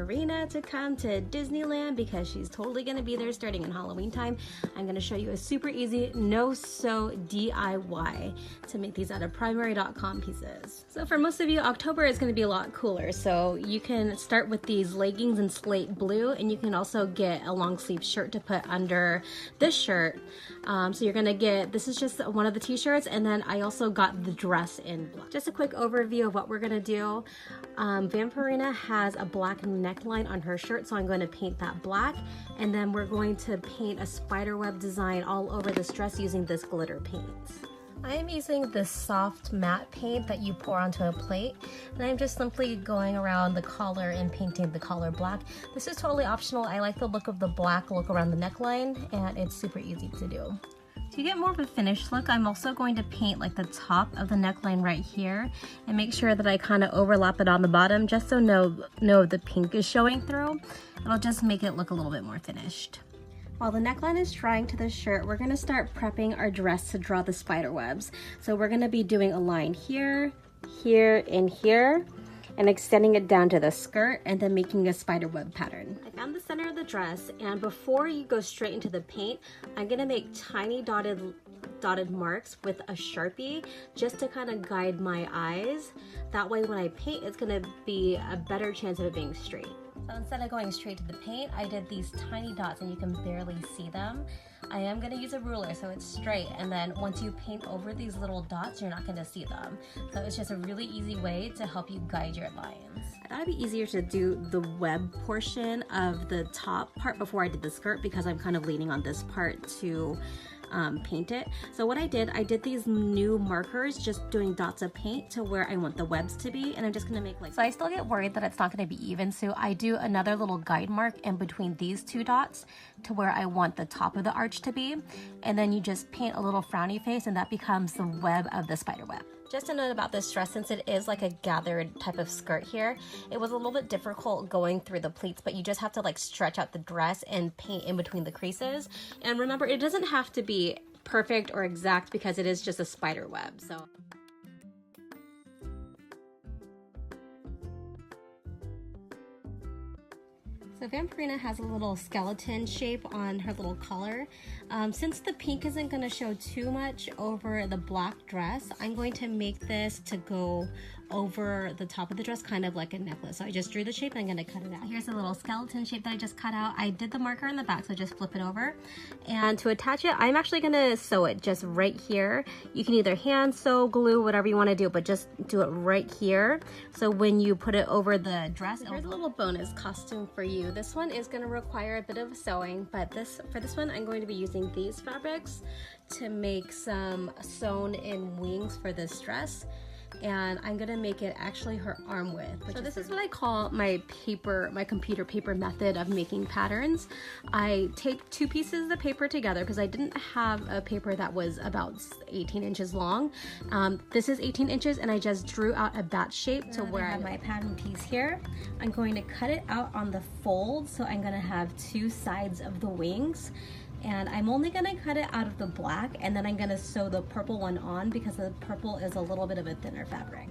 Vampirina to come to Disneyland because she's totally gonna be there starting in Halloween time. I'm gonna show you a super easy no-sew DIY to make these out of primary.com pieces. So for most of you, October is gonna be a lot cooler, so you can start with these leggings in slate blue, and you can also get a long sleeve shirt to put under this shirt. So you're gonna get, this is just one of the t-shirts, and then I also got the dress in black. Just a quick overview of what we're gonna do. Vampirina has a black neckline on her shirt, so I'm going to paint that black, and then we're going to paint a spiderweb design all over this dress using this glitter paint. I am using this soft matte paint that you pour onto a plate, and I'm just simply going around the collar and painting the collar black. This is totally optional. I like the look of the black look around the neckline, and it's super easy to do. To get more of a finished look, I'm also going to paint like the top of the neckline right here and make sure that I kind of overlap it on the bottom just so no of the pink is showing through. It'll just make it look a little bit more finished. While the neckline is drying to the shirt, we're going to start prepping our dress to draw the spider webs. So we're going to be doing a line here, here, and here, and extending it down to the skirt and then making a spider web pattern. I found the center of the dress, and before you go straight into the paint, I'm gonna make tiny dotted marks with a Sharpie just to kind of guide my eyes. That way when I paint, it's gonna be a better chance of it being straight. So instead of going straight to the paint, I did these tiny dots and you can barely see them. I am going to use a ruler so it's straight, and then once you paint over these little dots, you're not going to see them. So it's just a really easy way to help you guide your lines. I thought it'd be easier to do the web portion of the top part before I did the skirt because I'm kind of leaning on this part to paint it. So what I did these new markers, just doing dots of paint to where I want the webs to be, and I'm just gonna make like, so I still get worried that it's not gonna be even, so I do another little guide mark in between these two dots to where I want the top of the arch to be, and then you just paint a little frowny face and that becomes the web of the spider web. Just a note about this dress, since it is like a gathered type of skirt here, it was a little bit difficult going through the pleats, but you just have to like stretch out the dress and paint in between the creases. And remember, it doesn't have to be perfect or exact because it is just a spider web. So Vampirina has a little skeleton shape on her little collar. Since the pink isn't going to show too much over the black dress, I'm going to make this to go over the top of the dress, kind of like a necklace. So I just drew the shape and I'm going to cut it out. Here's a little skeleton shape that I just cut out. I did the marker in the back, so just flip it over. And to attach it, I'm actually going to sew it just right here. You can either hand sew, glue, whatever you want to do, but just do it right here. So when you put it over the dress, here's a little bonus costume for you. This one is going to require a bit of sewing, but for this one, I'm going to be using these fabrics to make some sewn in wings for this dress. And I'm gonna make it actually her arm width. So this is what I call my computer paper method of making patterns. I take two pieces of paper together because I didn't have a paper that was about 18 inches long. This is 18 inches, and I just drew out a bat shape to where I have my pattern piece here. I'm going to cut it out on the fold, so I'm gonna have two sides of the wings. And I'm only gonna cut it out of the black, and then I'm gonna sew the purple one on because the purple is a little bit of a thinner fabric.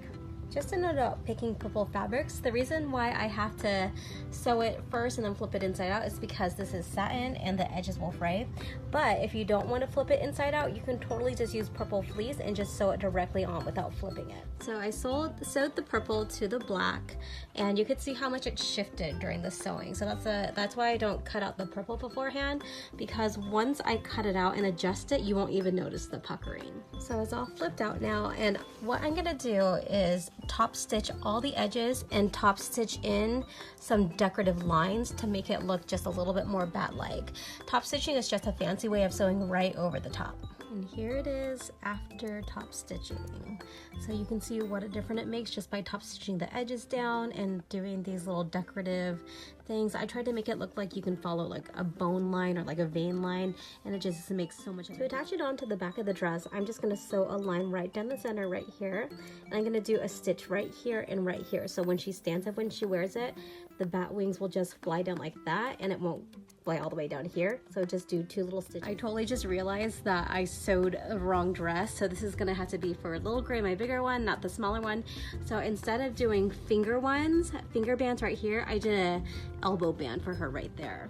Just a note about picking purple fabrics, the reason why I have to sew it first and then flip it inside out is because this is satin and the edges will fray. But if you don't want to flip it inside out, you can totally just use purple fleece and just sew it directly on without flipping it. So I sewed the purple to the black, and you could see how much it shifted during the sewing. So that's why I don't cut out the purple beforehand, because once I cut it out and adjust it, you won't even notice the puckering. So it's all flipped out now, and what I'm gonna do is top stitch all the edges and top stitch in some decorative lines to make it look just a little bit more bat-like. Top stitching is just a fancy way of sewing right over the top. And here it is after top stitching. So you can see what a difference it makes just by top stitching the edges down and doing these little decorative things. I tried to make it look like you can follow like a bone line or like a vein line, and it just makes so much. To attach it onto the back of the dress, I'm just gonna sew a line right down the center right here, and I'm gonna do a stitch right here and right here. So when she stands up, when she wears it, the bat wings will just fly down like that, and it won't fly all the way down here. So just do 2 little stitches. I totally just realized that I sewed a wrong dress, so this is gonna have to be for little Gray, my bigger one, not the smaller one. So instead of doing finger bands right here, I did a elbow band for her right there.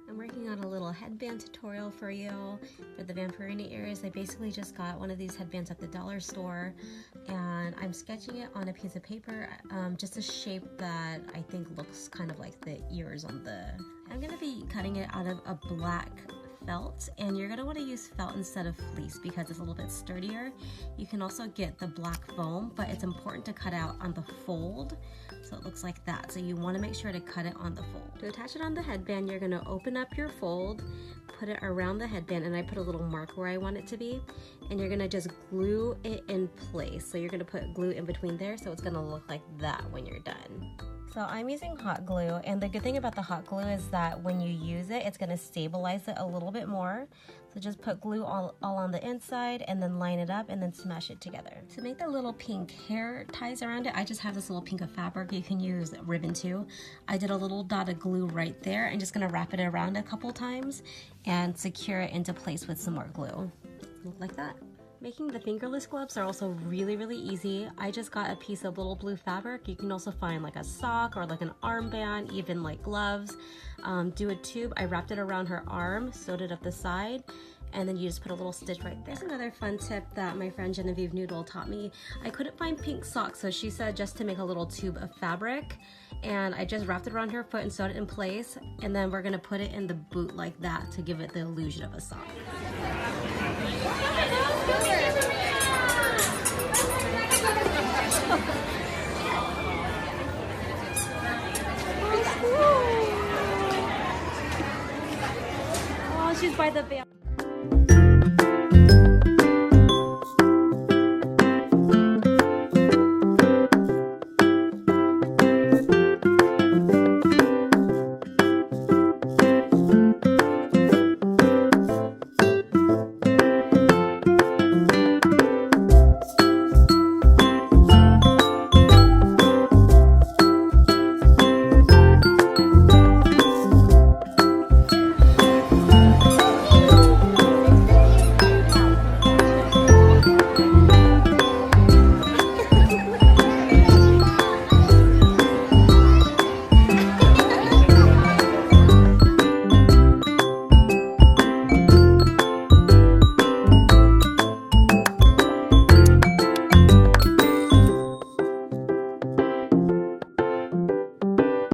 I'm working on a little headband tutorial for you for the Vampirina ears. I basically just got one of these headbands at the dollar store, and I'm sketching it on a piece of paper, just a shape that I think looks kind of like the ears on the... I'm gonna be cutting it out of a black felt, and you're gonna want to use felt instead of fleece because it's a little bit sturdier. You can also get the black foam, but it's important to cut out on the fold so it looks like that. So you want to make sure to cut it on the fold. To attach it on the headband, you're gonna open up your fold, put it around the headband, and I put a little mark where I want it to be, and you're gonna just glue it in place. So you're gonna put glue in between there, so it's gonna look like that when you're done. So I'm using hot glue, and the good thing about the hot glue is that when you use it, it's gonna stabilize it a little bit more. So just put glue all on the inside and then line it up and then smash it together. To make the little pink hair ties around it, I just have this little pink of fabric. You can use ribbon too. I did a little dot of glue right there. I'm just gonna wrap it around a couple times and secure it into place with some more glue. Look like that. Making the fingerless gloves are also really, really easy. I just got a piece of little blue fabric. You can also find like a sock or like an armband, even like gloves. Do a tube. I wrapped it around her arm, sewed it up the side, and then you just put a little stitch right there. There's another fun tip that my friend Genevieve Noodle taught me. I couldn't find pink socks, so she said just to make a little tube of fabric, and I just wrapped it around her foot and sewed it in place, and then we're gonna put it in the boot like that to give it the illusion of a sock. Oh, she's by the veil.